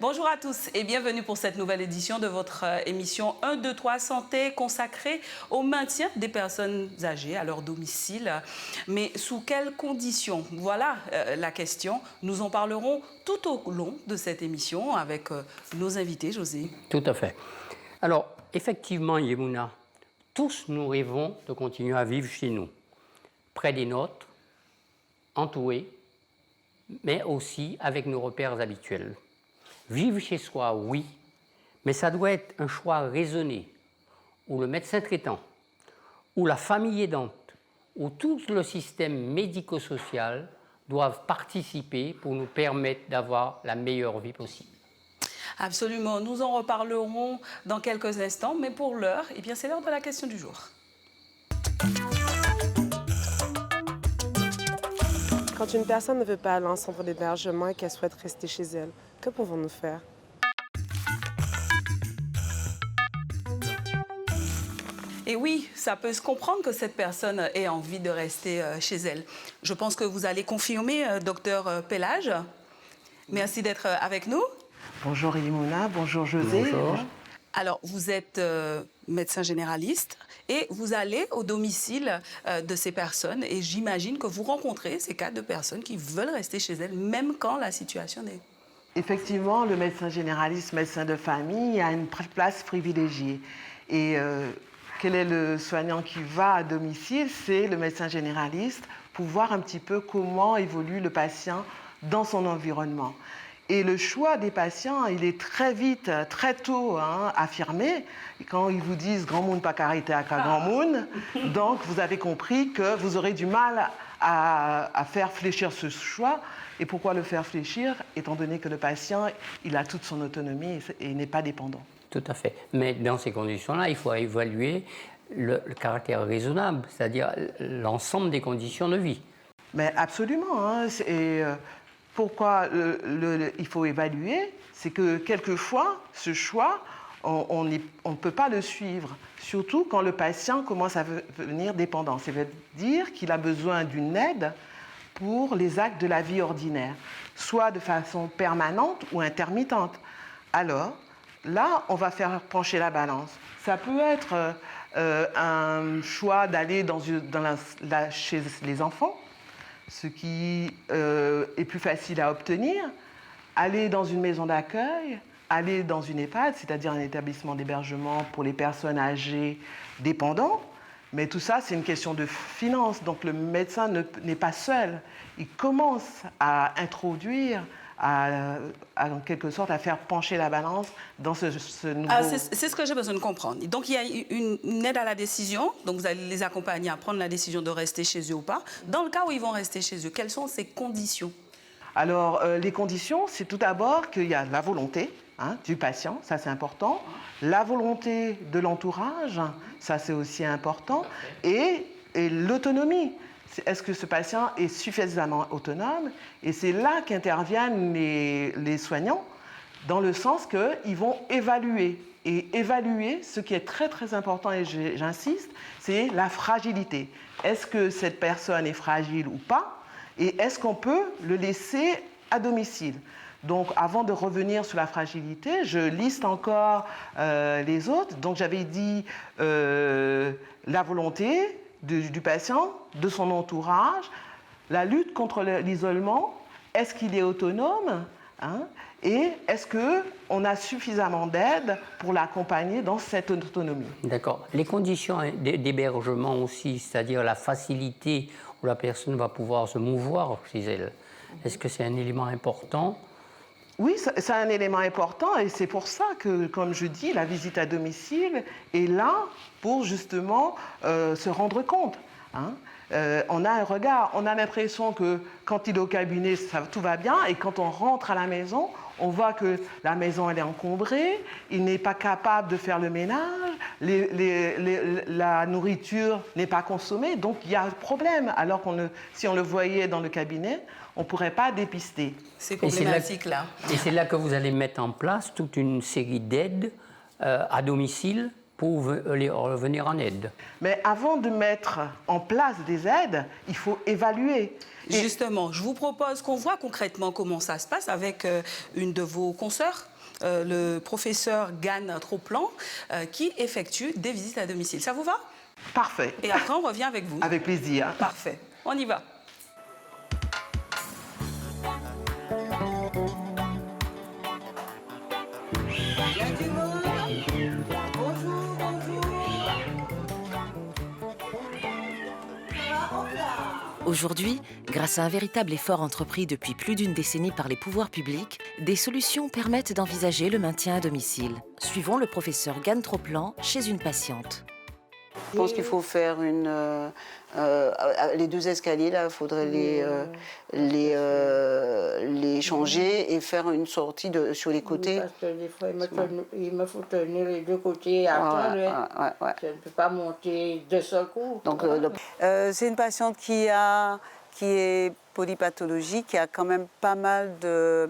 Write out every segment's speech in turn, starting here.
Bonjour à tous et bienvenue pour cette nouvelle édition de votre émission 1, 2, 3 Santé consacrée au maintien des personnes âgées à leur domicile. Mais sous quelles conditions? Voilà la question. Nous en parlerons tout au long de cette émission avec nos invités, José. Tout à fait. Alors, effectivement, Yemouna, tous nous rêvons de continuer à vivre chez nous, près des nôtres, entourés, mais aussi avec nos repères habituels. Vivre chez soi, oui, mais ça doit être un choix raisonné, où le médecin traitant, où la famille aidante, où tout le système médico-social doivent participer pour nous permettre d'avoir la meilleure vie possible. Absolument, nous en reparlerons dans quelques instants, mais pour l'heure, eh bien, c'est l'heure de la question du jour. Quand une personne ne veut pas aller en centre d'hébergement et qu'elle souhaite rester chez elle, que pouvons-nous faire? Et oui, ça peut se comprendre que cette personne ait envie de rester chez elle. Je pense que vous allez confirmer, docteur Pélage. Merci d'être avec nous. Bonjour Yimouna, bonjour José. Bonjour. Alors, vous êtes médecin généraliste et vous allez au domicile de ces personnes et j'imagine que vous rencontrez ces cas de personnes qui veulent rester chez elles, même quand la situation est... Effectivement, le médecin généraliste, médecin de famille, a une place privilégiée. Et quel est le soignant qui va à domicile? C'est le médecin généraliste pour voir un petit peu comment évolue le patient dans son environnement. Et le choix des patients, il est très vite, très tôt affirmé. Quand ils vous disent « grand monde pas carité à grand monde », donc vous avez compris que vous aurez du mal à faire fléchir ce choix. Et pourquoi le faire fléchir? Étant donné que le patient, il a toute son autonomie et n'est pas dépendant. Tout à fait. Mais dans ces conditions-là, il faut évaluer le caractère raisonnable, c'est-à-dire l'ensemble des conditions de vie. Mais absolument. Pourquoi il faut évaluer? C'est que quelquefois, ce choix, on ne peut pas le suivre, surtout quand le patient commence à devenir dépendant. Ça veut dire qu'il a besoin d'une aide pour les actes de la vie ordinaire, soit de façon permanente ou intermittente. Alors, là, on va faire pencher la balance. Ça peut être un choix d'aller chez les enfants, ce qui est plus facile à obtenir, aller dans une maison d'accueil, aller dans une EHPAD, c'est-à-dire un établissement d'hébergement pour les personnes âgées dépendantes. Mais tout ça, c'est une question de finances. Donc le médecin n'est pas seul. Il commence à introduire, en quelque sorte, à faire pencher la balance dans ce nouveau... c'est ce que j'ai besoin de comprendre. Donc il y a une aide à la décision. Donc vous allez les accompagner à prendre la décision de rester chez eux ou pas. Dans le cas où ils vont rester chez eux, quelles sont ces conditions? Alors, les conditions, c'est tout d'abord qu'il y a la volonté du patient, ça c'est important, la volonté de l'entourage, ça c'est aussi important, et l'autonomie. Est-ce que ce patient est suffisamment autonome? Et c'est là qu'interviennent les soignants, dans le sens qu'ils vont évaluer. Et évaluer, ce qui est très très important, et j'insiste, c'est la fragilité. Est-ce que cette personne est fragile ou pas? Et est-ce qu'on peut le laisser à domicile? Donc, avant de revenir sur la fragilité, je liste encore les autres. Donc, j'avais dit la volonté du patient, de son entourage, la lutte contre l'isolement, est-ce qu'il est autonome et est-ce qu'on a suffisamment d'aide pour l'accompagner dans cette autonomie? D'accord. Les conditions d'hébergement aussi, c'est-à-dire la facilité où la personne va pouvoir se mouvoir chez elle, est-ce que c'est un élément important? Oui, c'est un élément important et c'est pour ça que, comme je dis, la visite à domicile est là pour justement se rendre compte. On a un regard, on a l'impression que quand il est au cabinet, tout va bien et quand on rentre à la maison, on voit que la maison elle est encombrée, il n'est pas capable de faire le ménage, la nourriture n'est pas consommée, donc il y a un problème. Alors si on le voyait dans le cabinet, on ne pourrait pas dépister. Ces problématiques-là. Et c'est là que vous allez mettre en place toute une série d'aides à domicile pour leur venir en aide. Mais avant de mettre en place des aides, il faut évaluer. Et Justement, je vous propose qu'on voit concrètement comment ça se passe avec une de vos consoeurs, le professeur Gan Troplan, qui effectue des visites à domicile. Ça vous va? parfait. Et après, on revient avec vous. Avec plaisir. Parfait. On y va. Aujourd'hui, grâce à un véritable effort entrepris depuis plus d'une décennie par les pouvoirs publics, des solutions permettent d'envisager le maintien à domicile. Suivons le professeur Gan Troplan chez une patiente. Je pense qu'il faut faire les 2 escaliers, là, il faudrait les changer et faire une sortie sur les côtés. Parce que des fois, il me faut tenir les 2 côtés et attendre. Ouais. Je ne peux pas monter de seul coup. Donc, c'est une patiente qui est polypathologique, qui a quand même pas mal de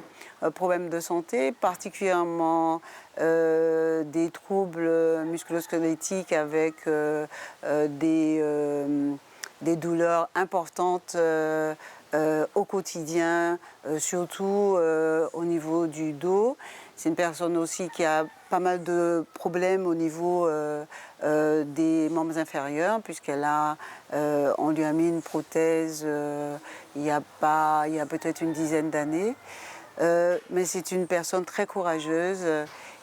problèmes de santé, particulièrement des troubles musculo-squelettiques avec des douleurs importantes au quotidien, surtout au niveau du dos. C'est une personne aussi qui a pas mal de problèmes au niveau des membres inférieurs, on lui a mis une prothèse il y a peut-être une dizaine d'années. Mais c'est une personne très courageuse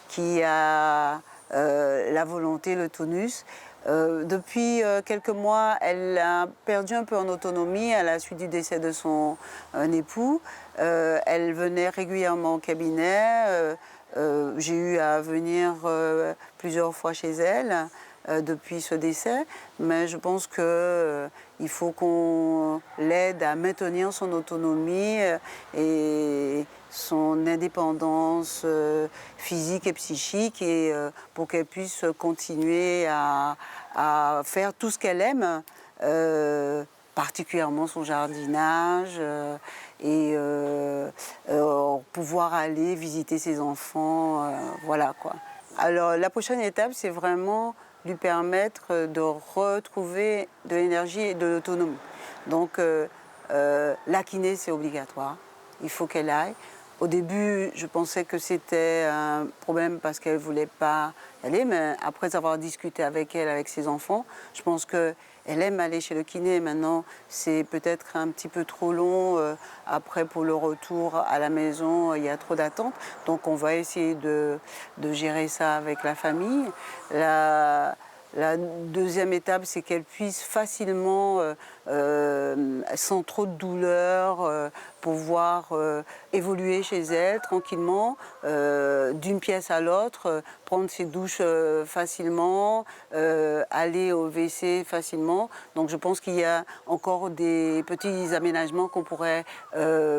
qui a la volonté, le tonus. Depuis quelques mois, elle a perdu un peu en autonomie à la suite du décès de son époux. Elle venait régulièrement au cabinet. J'ai eu à venir plusieurs fois chez elle depuis ce décès, mais je pense qu'il faut qu'on l'aide à maintenir son autonomie et son indépendance physique et psychique, et pour qu'elle puisse continuer à faire tout ce qu'elle aime, particulièrement son jardinage, et pouvoir aller visiter ses enfants, voilà quoi. Alors la prochaine étape, c'est vraiment lui permettre de retrouver de l'énergie et de l'autonomie. Donc la kiné, c'est obligatoire, il faut qu'elle aille. Au début, je pensais que c'était un problème parce qu'elle ne voulait pas y aller, mais après avoir discuté avec elle, avec ses enfants, je pense qu'elle aime aller chez le kiné. Maintenant, c'est peut-être un petit peu trop long. Après, pour le retour à la maison, il y a trop d'attentes. Donc, on va essayer de gérer ça avec la famille. La deuxième étape, c'est qu'elle puisse facilement, sans trop de douleur, pouvoir évoluer chez elle tranquillement, d'une pièce à l'autre, prendre ses douches facilement, aller au WC facilement. Donc je pense qu'il y a encore des petits aménagements qu'on pourrait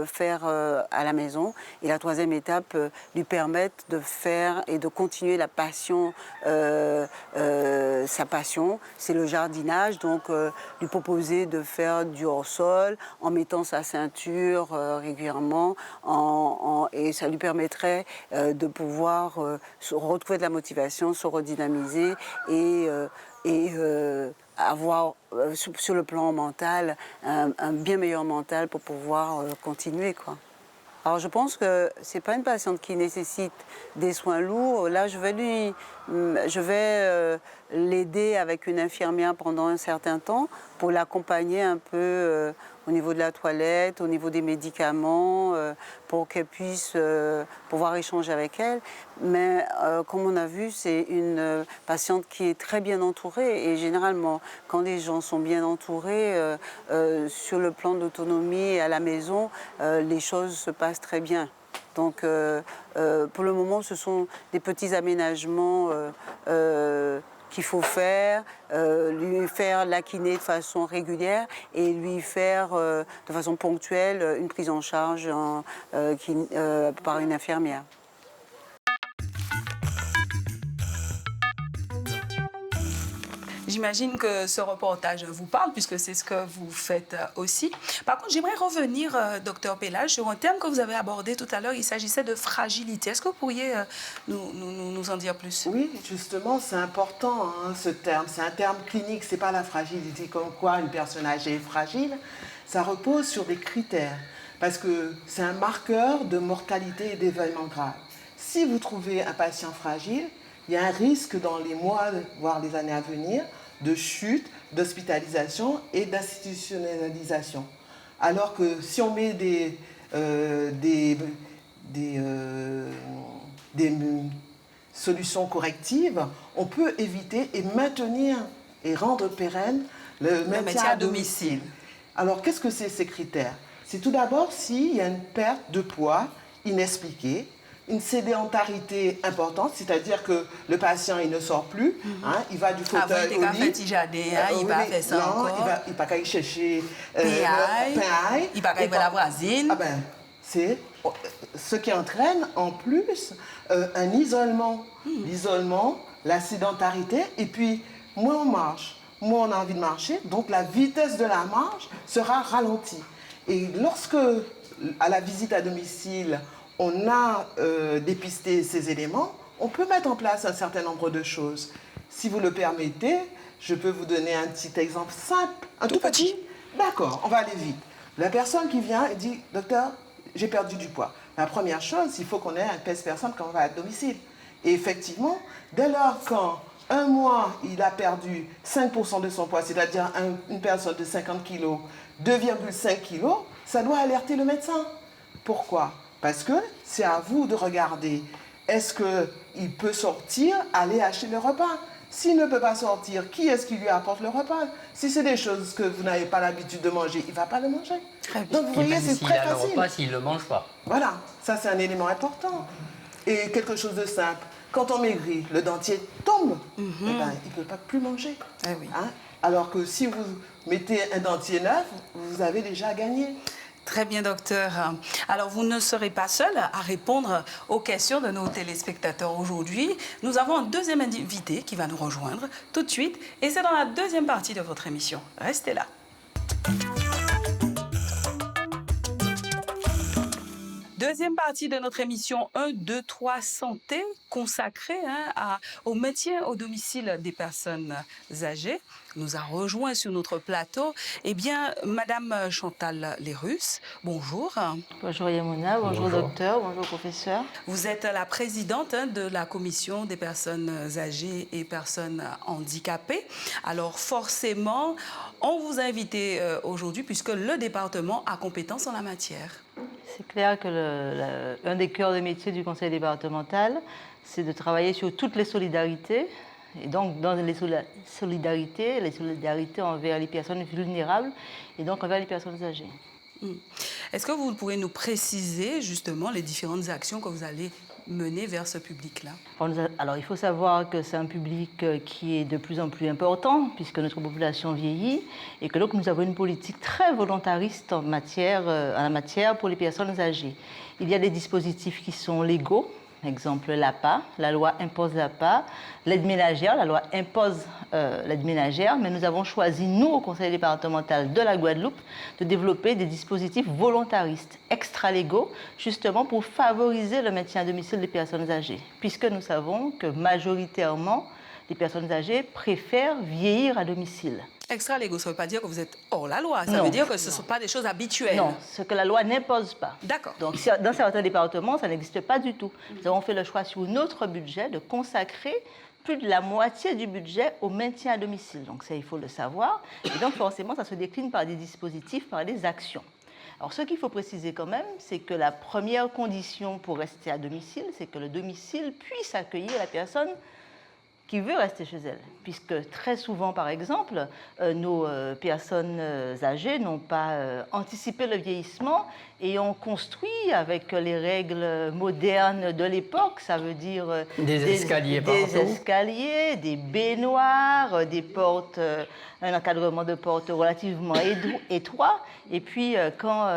faire à la maison. Et la troisième étape, lui permettre de faire et de continuer la passion, sa passion, c'est le jardinage. Donc lui proposer de faire du hors-sol en mettant sa ceinture régulièrement, et ça lui permettrait de pouvoir retrouver de la motivation, se redynamiser et avoir sur le plan mental un bien meilleur mental pour pouvoir continuer, quoi. Alors je pense que c'est pas une patiente qui nécessite des soins lourds. Là, je vais l'aider avec une infirmière pendant un certain temps pour l'accompagner un peu au niveau de la toilette, au niveau des médicaments, pour qu'elle puisse pouvoir échanger avec elle. Mais comme on a vu, c'est une patiente qui est très bien entourée, et généralement, quand les gens sont bien entourés sur le plan de l'autonomie et à la maison, les choses se passent très bien. Donc pour le moment, ce sont des petits aménagements qu'il faut faire, lui faire la kiné de façon régulière et lui faire de façon ponctuelle une prise en charge par une infirmière. J'imagine que ce reportage vous parle, puisque c'est ce que vous faites aussi. Par contre, j'aimerais revenir, docteur Pélage, sur un terme que vous avez abordé tout à l'heure. Il s'agissait de fragilité. Est-ce que vous pourriez nous en dire plus? Oui, justement, c'est important, hein, ce terme. C'est un terme clinique, c'est pas la fragilité comme quoi une personne âgée est fragile. Ça repose sur des critères, parce que c'est un marqueur de mortalité et d'événements graves. Si vous trouvez un patient fragile, il y a un risque dans les mois, voire les années à venir, de chute, d'hospitalisation et d'institutionnalisation. Alors que si on met des solutions correctives, on peut éviter et maintenir et rendre pérenne le maintien à domicile. Alors, qu'est-ce que c'est ces critères? C'est tout d'abord s'il y a une perte de poids inexpliquée, une sédentarité importante, c'est-à-dire que le patient il ne sort plus, hein, il va du fauteuil au lit. Il va faire ça encore. Il va pas aller chercher il va pas la voisine. Ah ben, c'est ce qui entraîne en plus un isolement. L'isolement, la sédentarité, et puis moins on marche, moins on a envie de marcher, donc la vitesse de la marche sera ralentie. Et lorsque, à la visite à domicile, on a dépisté ces éléments, on peut mettre en place un certain nombre de choses. Si vous le permettez, je peux vous donner un petit exemple simple, un tout petit. D'accord, on va aller vite. La personne qui vient et dit « Docteur, j'ai perdu du poids ». La première chose, il faut qu'on ait un pèse-personne quand on va à domicile. Et effectivement, dès lors qu'en un mois, il a perdu 5% de son poids, c'est-à-dire une personne de 50 kg, 2,5 kg, ça doit alerter le médecin. Pourquoi ? Parce que c'est à vous de regarder, est-ce qu'il peut sortir, aller acheter le repas? S'il ne peut pas sortir, qui est-ce qui lui apporte le repas? Si c'est des choses que vous n'avez pas l'habitude de manger, il ne va pas le manger. Donc vous voyez, c'est très facile. Le repas, s'il ne le mange pas. Voilà, ça c'est un élément important. Et quelque chose de simple, quand on maigrit, le dentier tombe, eh ben, il ne peut pas plus manger. Hein? Alors que si vous mettez un dentier neuf, vous avez déjà gagné. Très bien, docteur. Alors, vous ne serez pas seul à répondre aux questions de nos téléspectateurs aujourd'hui. Nous avons un deuxième invité qui va nous rejoindre tout de suite. Et c'est dans la deuxième partie de votre émission. Restez là. Deuxième partie de notre émission 1, 2, 3 Santé, consacrée au maintien au domicile des personnes âgées. Nous a rejoint sur notre plateau, Madame Chantal Lérus. Bonjour. Bonjour Yamuna, bonjour docteur, bonjour professeur. Vous êtes la présidente de la commission des personnes âgées et personnes handicapées. Alors forcément, on vous a invité aujourd'hui puisque le département a compétence en la matière. C'est clair que un des cœurs de métier du conseil départemental, c'est de travailler sur toutes les solidarités. Et donc, dans les solidarités envers les personnes vulnérables et donc envers les personnes âgées. Est-ce que vous pourrez nous préciser justement les différentes actions que vous allez mener vers ce public-là? Alors, il faut savoir que c'est un public qui est de plus en plus important puisque notre population vieillit et que donc nous avons une politique très volontariste en la matière pour les personnes âgées. Il y a des dispositifs qui sont légaux. Exemple, l'APA, la loi impose l'APA, l'aide ménagère, la loi impose l'aide ménagère, mais nous avons choisi, nous, au conseil départemental de la Guadeloupe, de développer des dispositifs volontaristes, extra-légaux, justement pour favoriser le maintien à domicile des personnes âgées, puisque nous savons que majoritairement, les personnes âgées préfèrent vieillir à domicile. Extra-légaux, ça ne veut pas dire que vous êtes hors la loi, ça veut dire que ce ne sont pas des choses habituelles. Non, ce que la loi n'impose pas. D'accord. Donc, dans certains départements, ça n'existe pas du tout. Nous avons fait le choix sur notre budget de consacrer plus de la moitié du budget au maintien à domicile. Donc, ça, il faut le savoir. Et donc, forcément, ça se décline par des dispositifs, par des actions. Alors, ce qu'il faut préciser quand même, c'est que la première condition pour rester à domicile, c'est que le domicile puisse accueillir la personne qui veut rester chez elle, puisque très souvent, par exemple, nos personnes âgées n'ont pas anticipé le vieillissement et ont construit avec les règles modernes de l'époque, ça veut dire des escaliers, des baignoires, des portes, un encadrement de portes relativement étroit, et puis quand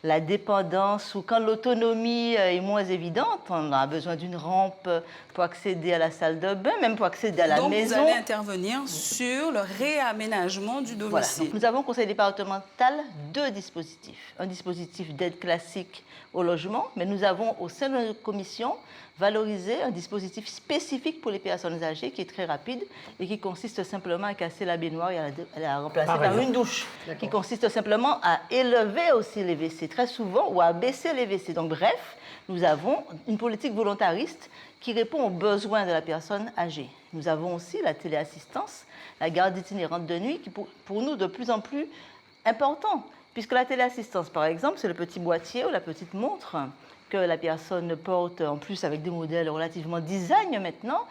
la dépendance ou quand l'autonomie est moins évidente, on a besoin d'une rampe pour accéder à la salle de bain, même pour accéder à la Donc, maison. vous allez intervenir sur le réaménagement du Voilà. domicile. Donc, nous avons au conseil départemental 2 dispositifs. Un dispositif d'aide classique au logement, mais nous avons au sein de notre commission valorisé un dispositif spécifique pour les personnes âgées qui est très rapide et qui consiste simplement à casser la baignoire et à la remplacer par une douche. Qui consiste simplement à élever aussi les WC très souvent ou à baisser les WC. Donc bref, nous avons une politique volontariste qui répond aux besoins de la personne âgée. Nous avons aussi la téléassistance, la garde itinérante de nuit, qui pour nous de plus en plus important, puisque la téléassistance, par exemple, c'est le petit boîtier ou la petite montre que la personne porte, en plus avec des modèles relativement design maintenant,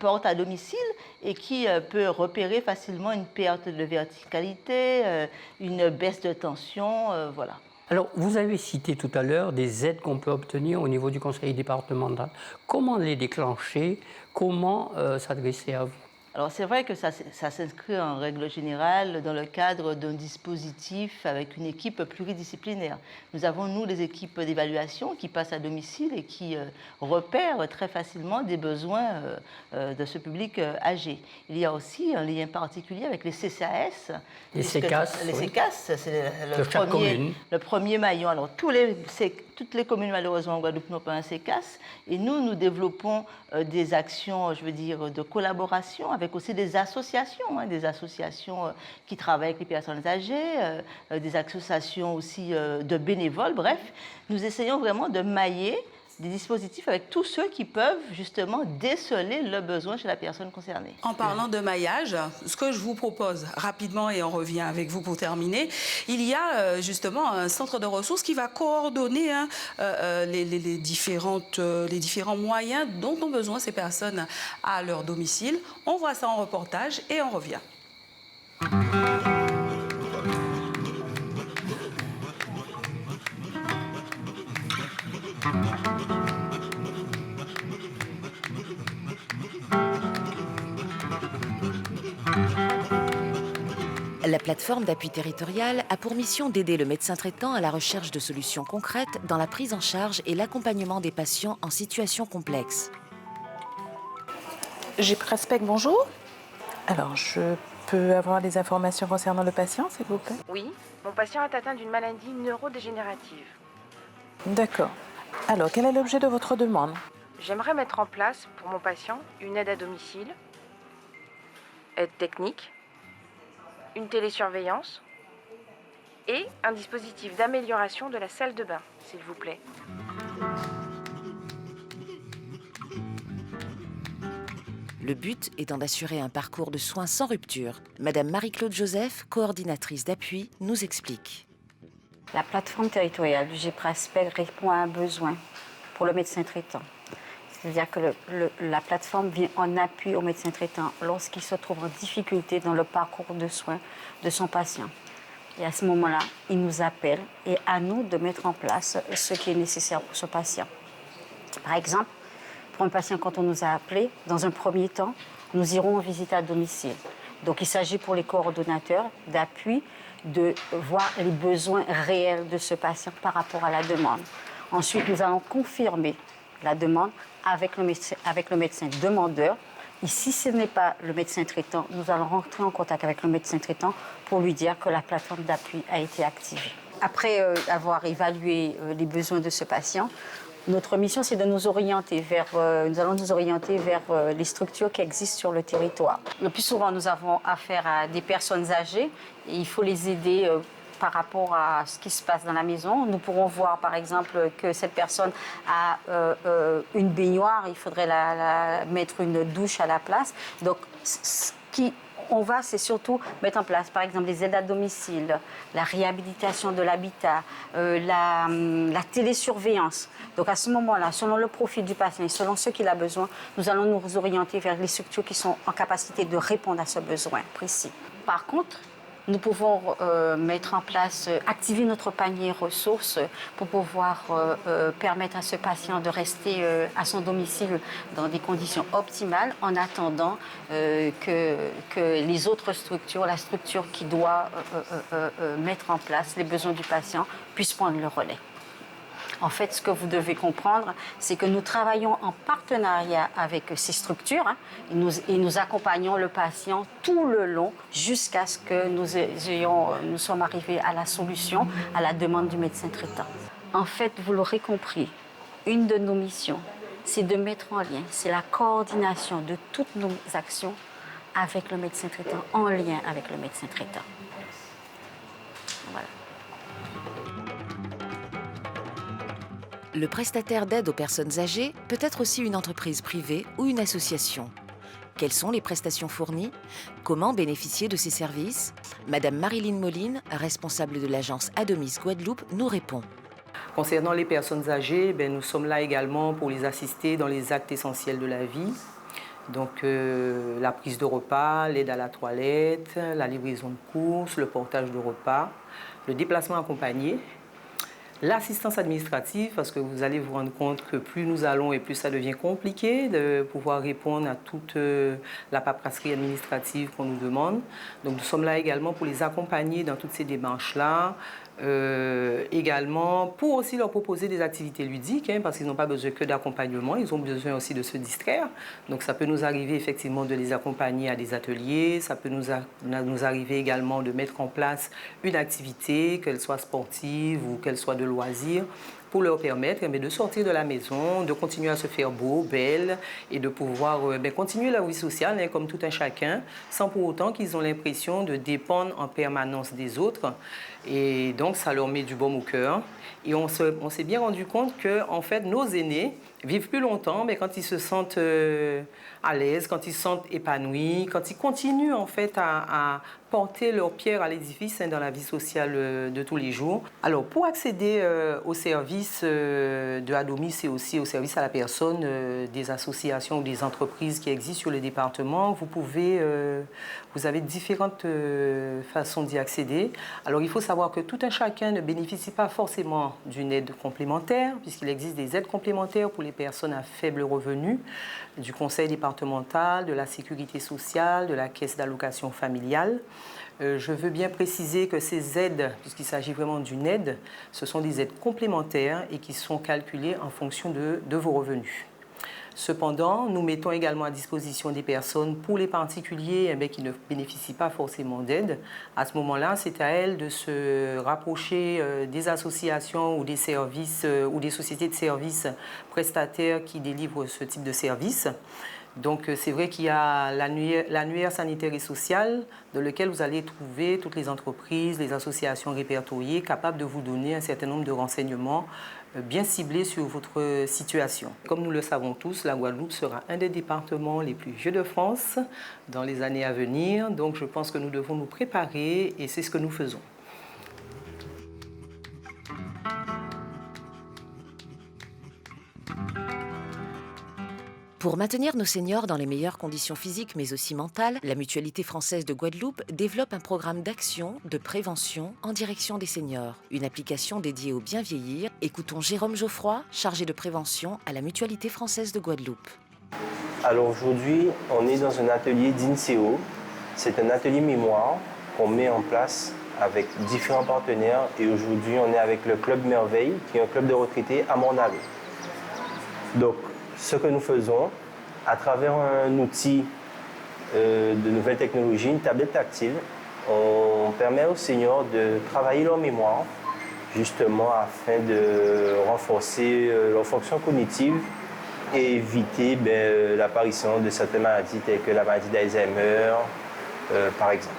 porte à domicile et qui peut repérer facilement une perte de verticalité, une baisse de tension, voilà. Alors, vous avez cité tout à l'heure des aides qu'on peut obtenir au niveau du conseil départemental. Comment les déclencher? Comment s'adresser à vous? Alors c'est vrai que ça s'inscrit en règle générale dans le cadre d'un dispositif avec une équipe pluridisciplinaire. Nous avons, nous, des équipes d'évaluation qui passent à domicile et qui repèrent très facilement des besoins de ce public âgé. Il y a aussi un lien particulier avec les CCAS. Les CCAS, les oui. CCAS, c'est le premier maillon. Alors toutes les communes, malheureusement, en Guadeloupe n'ont pas un CCAS. Et nous développons des actions, je veux dire, de collaboration avec aussi des associations qui travaillent avec les personnes âgées, des associations aussi de bénévoles. Bref, nous essayons vraiment de mailler des dispositifs avec tous ceux qui peuvent justement déceler le besoin chez la personne concernée. En parlant de maillage, ce que je vous propose rapidement, et on revient avec vous pour terminer, il y a justement un centre de ressources qui va coordonner les différents moyens dont ont besoin ces personnes à leur domicile. On voit ça en reportage et on revient. La plateforme d'appui territorial a pour mission d'aider le médecin traitant à la recherche de solutions concrètes dans la prise en charge et l'accompagnement des patients en situation complexe. Gypraspec, bonjour. Alors, je peux avoir des informations concernant le patient, s'il vous plaît? Oui, mon patient est atteint d'une maladie neurodégénérative. D'accord. Alors, quel est l'objet de votre demande? J'aimerais mettre en place pour mon patient une aide à domicile, aide technique, une télésurveillance et un dispositif d'amélioration de la salle de bain, s'il vous plaît. Le but étant d'assurer un parcours de soins sans rupture. Madame Marie-Claude Joseph, coordinatrice d'appui, nous explique. La plateforme territoriale du Gypraspec répond à un besoin pour le médecin traitant. C'est-à-dire que la plateforme vient en appui au médecin traitant lorsqu'il se trouve en difficulté dans le parcours de soins de son patient. Et à ce moment-là, il nous appelle et à nous de mettre en place ce qui est nécessaire pour ce patient. Par exemple, pour un patient, quand on nous a appelé, dans un premier temps, nous irons en visite à domicile. Donc il s'agit pour les coordonnateurs d'appui de voir les besoins réels de ce patient par rapport à la demande. Ensuite, nous allons confirmer la demande avec le médecin demandeur. Et si ce n'est pas le médecin traitant, nous allons rentrer en contact avec le médecin traitant pour lui dire que la plateforme d'appui a été activée. Après avoir évalué les besoins de ce patient, notre mission, c'est de nous orienter nous allons nous orienter vers les structures qui existent sur le territoire. Le plus souvent, nous avons affaire à des personnes âgées et il faut les aider par rapport à ce qui se passe dans la maison. Nous pourrons voir, par exemple, que cette personne a une baignoire, il faudrait mettre une douche à la place. Donc, on va, c'est surtout mettre en place, par exemple, les aides à domicile, la réhabilitation de l'habitat, la télésurveillance. Donc, à ce moment-là, selon le profil du patient et selon ce qu'il a besoin, nous allons nous orienter vers les structures qui sont en capacité de répondre à ce besoin précis. Par contre, nous pouvons mettre en place, activer notre panier ressources pour pouvoir permettre à ce patient de rester à son domicile dans des conditions optimales en attendant que les autres structures, la structure qui doit mettre en place les besoins du patient, puissent prendre le relais. En fait, ce que vous devez comprendre, c'est que nous travaillons en partenariat avec ces structures et nous accompagnons le patient tout le long jusqu'à ce que nous sommes arrivés à la solution, à la demande du médecin traitant. En fait, vous l'aurez compris, une de nos missions, c'est de mettre en lien, c'est la coordination de toutes nos actions avec le médecin traitant, en lien avec le médecin traitant. Voilà. Le prestataire d'aide aux personnes âgées peut être aussi une entreprise privée ou une association. Quelles sont les prestations fournies? Comment bénéficier de ces services? Madame Marilyn Moline, responsable de l'agence Adomis Guadeloupe, nous répond. Concernant les personnes âgées, nous sommes là également pour les assister dans les actes essentiels de la vie. Donc la prise de repas, l'aide à la toilette, la livraison de courses, le portage de repas, le déplacement accompagné, l'assistance administrative, parce que vous allez vous rendre compte que plus nous allons et plus ça devient compliqué de pouvoir répondre à toute la paperasserie administrative qu'on nous demande. Donc nous sommes là également pour les accompagner dans toutes ces démarches-là. Également pour aussi leur proposer des activités ludiques, parce qu'ils n'ont pas besoin que d'accompagnement, ils ont besoin aussi de se distraire. Donc ça peut nous arriver effectivement de les accompagner à des ateliers, ça peut nous arriver également de mettre en place une activité, qu'elle soit sportive ou qu'elle soit de loisirs, pour leur permettre de sortir de la maison, de continuer à se faire beau, belle et de pouvoir continuer la vie sociale comme tout un chacun, sans pour autant qu'ils ont l'impression de dépendre en permanence des autres. Et donc, ça leur met du baume au cœur. Et on s'est bien rendu compte que, en fait, nos aînés vivent plus longtemps, mais quand ils se sentent à l'aise, quand ils se sentent épanouis, quand ils continuent, en fait, à porter leur pierre à l'édifice dans la vie sociale de tous les jours. Alors, pour accéder aux services de Adomis et aussi aux services à la personne des associations ou des entreprises qui existent sur le département, vous avez différentes façons d'y accéder. Alors, il faut savoir que tout un chacun ne bénéficie pas forcément d'une aide complémentaire, puisqu'il existe des aides complémentaires pour les personnes à faible revenu, du conseil départemental, de la sécurité sociale, de la caisse d'allocation familiale. Je veux bien préciser que ces aides, puisqu'il s'agit vraiment d'une aide, ce sont des aides complémentaires et qui sont calculées en fonction de vos revenus. Cependant, nous mettons également à disposition des personnes, pour les particuliers qui ne bénéficient pas forcément d'aide. À ce moment-là, c'est à elles de se rapprocher des associations ou des services ou des sociétés de services prestataires qui délivrent ce type de services. Donc, c'est vrai qu'il y a l'annuaire sanitaire et social dans lequel vous allez trouver toutes les entreprises, les associations répertoriées capables de vous donner un certain nombre de renseignements bien ciblés sur votre situation. Comme nous le savons tous, la Guadeloupe sera un des départements les plus vieux de France dans les années à venir. Donc, je pense que nous devons nous préparer et c'est ce que nous faisons. Pour maintenir nos seniors dans les meilleures conditions physiques mais aussi mentales, la Mutualité française de Guadeloupe développe un programme d'action, de prévention en direction des seniors. Une application dédiée au bien vieillir. Écoutons Jérôme Geoffroy, chargé de prévention à la Mutualité française de Guadeloupe. Alors aujourd'hui, on est dans un atelier d'INSEO. C'est un atelier mémoire qu'on met en place avec différents partenaires. Et aujourd'hui, on est avec le Club Merveille, qui est un club de retraités à Morne-à-l'Eau. Donc, ce que nous faisons, à travers un outil de nouvelles technologies, une tablette tactile, on permet aux seniors de travailler leur mémoire, justement afin de renforcer leur fonction cognitive et éviter l'apparition de certaines maladies telles que la maladie d'Alzheimer, par exemple.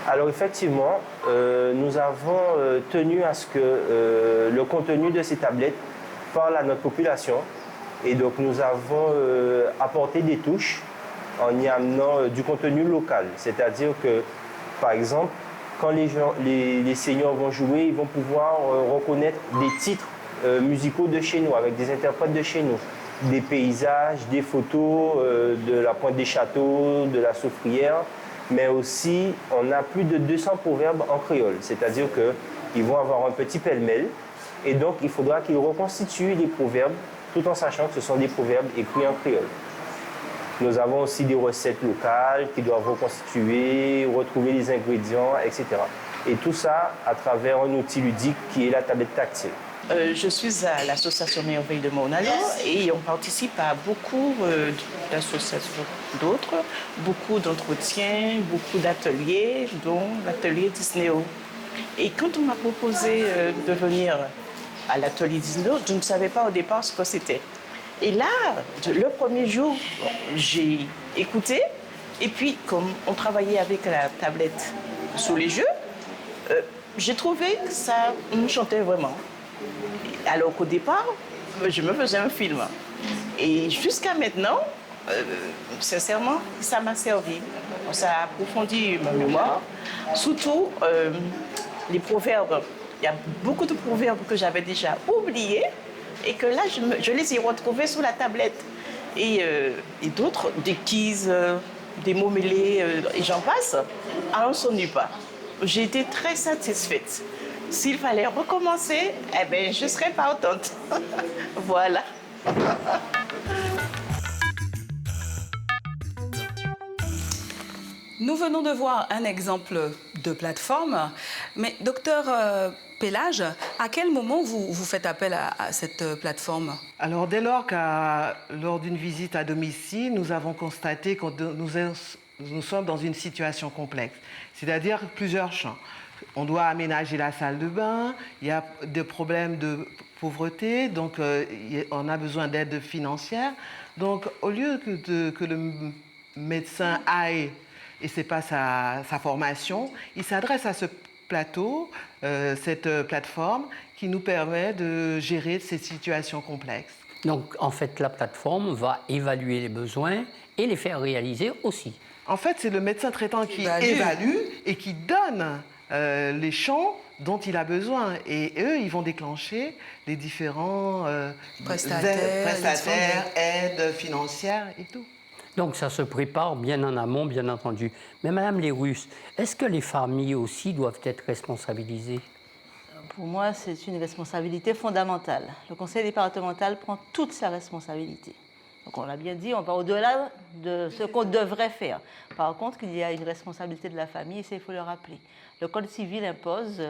Alors effectivement, nous avons tenu à ce que le contenu de ces tablettes parle à notre population. Et donc nous avons apporté des touches en y amenant du contenu local. C'est-à-dire que, par exemple, quand les seniors vont jouer, ils vont pouvoir reconnaître des titres musicaux de chez nous, avec des interprètes de chez nous. Des paysages, des photos de la Pointe des Châteaux, de la Soufrière. Mais aussi, on a plus de 200 proverbes en créole. C'est-à-dire qu'ils vont avoir un petit pêle-mêle. Et donc, il faudra qu'ils reconstituent les proverbes tout en sachant que ce sont des proverbes écrits en créole. Nous avons aussi des recettes locales qui doivent reconstituer, retrouver les ingrédients, etc. Et tout ça à travers un outil ludique qui est la tablette tactile. Je suis à l'association Merveille de Morne-à-l'Eau et on participe à beaucoup d'associations d'autres, beaucoup d'entretiens, beaucoup d'ateliers, dont l'atelier Disney-O. Et quand on m'a proposé de venir à l'atelier Disney-O, je ne savais pas au départ ce que c'était. Et là, le premier jour, j'ai écouté et puis comme on travaillait avec la tablette sous les yeux, j'ai trouvé que ça me chantait vraiment. Alors qu'au départ, je me faisais un film. Et jusqu'à maintenant, sincèrement, ça m'a servi. Ça a approfondi ma mémoire. Surtout les proverbes. Il y a beaucoup de proverbes que j'avais déjà oubliés et que là, je les ai retrouvés sur la tablette. Et d'autres, des quiz, des mots mêlés, et j'en passe. Alors, on ne s'ennuie pas. J'ai été très satisfaite. S'il fallait recommencer, eh ben, je serais partante. Voilà. Nous venons de voir un exemple de plateforme, mais docteur Pélage, à quel moment vous faites appel à cette plateforme? Alors, dès lors lors d'une visite à domicile, nous avons constaté que nous sommes dans une situation complexe, c'est-à-dire plusieurs champs. On doit aménager la salle de bain, il y a des problèmes de pauvreté, donc on a besoin d'aide financière. Donc, au lieu que le médecin aille, et ce n'est pas sa formation, il s'adresse à ce plateau, cette plateforme, qui nous permet de gérer ces situations complexes. Donc, en fait, la plateforme va évaluer les besoins et les faire réaliser aussi. En fait, c'est le médecin traitant qui évalue et qui donne les champs dont il a besoin. Et eux, ils vont déclencher les différents prestataires, aides financières et tout. Donc ça se prépare bien en amont, bien entendu. Mais Madame Lérus, est-ce que les familles aussi doivent être responsabilisées? Pour moi, c'est une responsabilité fondamentale. Le conseil départemental prend toute sa responsabilité. Donc on l'a bien dit, on va au-delà de ce qu'on devrait faire. Par contre, il y a une responsabilité de la famille et ça, il faut le rappeler. Le Code civil impose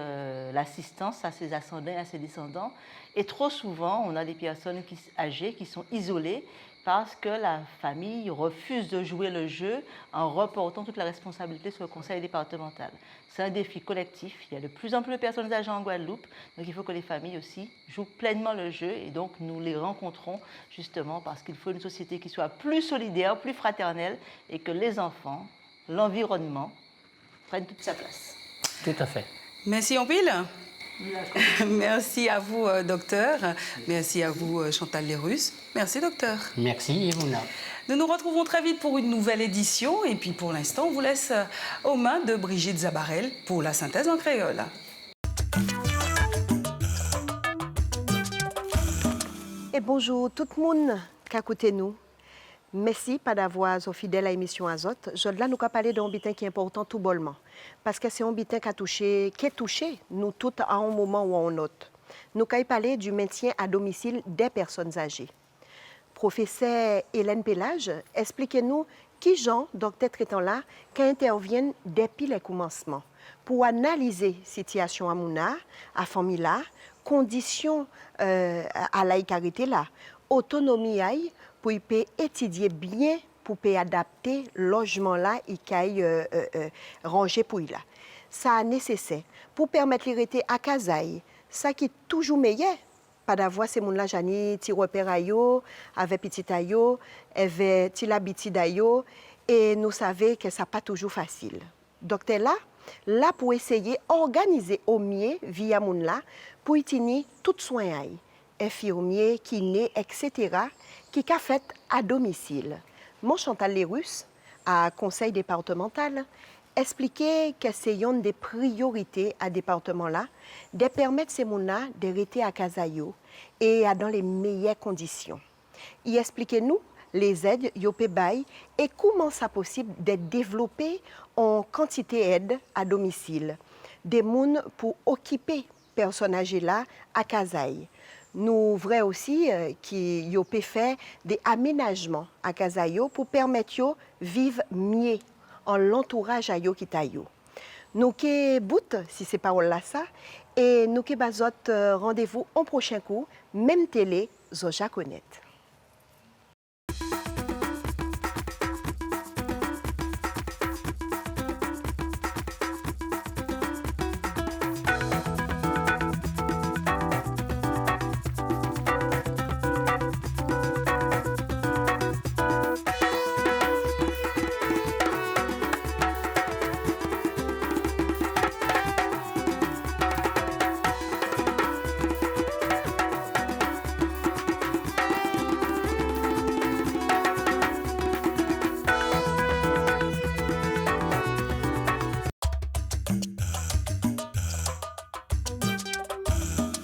l'assistance à ses ascendants et à ses descendants. Et trop souvent, on a des personnes âgées qui sont isolées parce que la famille refuse de jouer le jeu en reportant toute la responsabilité sur le conseil départemental. C'est un défi collectif. Il y a de plus en plus de personnes âgées en Guadeloupe, donc il faut que les familles aussi jouent pleinement le jeu et donc nous les rencontrons justement parce qu'il faut une société qui soit plus solidaire, plus fraternelle et que les enfants, l'environnement prennent toute sa place. Tout à fait. Merci en pile. Merci à vous, docteur. Merci à vous, Chantal Lérus. Merci, docteur. Merci, Yvonna. Nous nous retrouvons très vite pour une nouvelle édition. Et puis, pour l'instant, on vous laisse aux mains de Brigitte Zabarel pour la synthèse en créole. Et bonjour tout le monde qui a écouté nous. Merci d'avoir été fidèle à l'émission Azote. Je là nous parler d'un bitin qui est important tout bonnement. Parce que c'est un bitin qui a touché nous tous à un moment ou à un autre. Nous allons parler du maintien à domicile des personnes âgées. Professeur Hélène Pélage, expliquez-nous qui genre docteur traitant là qui interviennent depuis le commencement pour analyser la situation à Mouna, à famille là, conditions à la carité là, autonomie aille, pour étudier bien, pour adapter le logement là et qu'il ranger pour là. Ça est nécessaire pour permettre l'hérité à Kazaï. Ça qui est toujours meilleur, pas d'avoir ces gens-là, Jani, ti repère ayo, avec petit ayo, avec ti l'habiti d'ayo, et nous savons que ça n'est pas toujours facile. Docteur là pour essayer d'organiser au mieux via moun là, pour y tout soin aïe. Infirmier, kiné, etc., qui a fait à domicile. Mon Chantal Lérus, à conseil départemental, expliquait que c'est une des priorités à département là, de permettre ces gens-là de rester à Kazayo et dans les meilleures conditions. Il expliquait nous les aides yopé bay et comment ça possible de développer en quantité d'aide à domicile, des gens pour occuper personnes âgées là à Kazaï. Nous voulons aussi qu'il y ait fait des aménagements à Kazayo pour permettre de vivre mieux en l'entourage à yo qui tayo. Nous qui bout, si c'est pas là ça, et nous qui bazot rendez-vous au prochain cours, même télé, Zoja Connaît.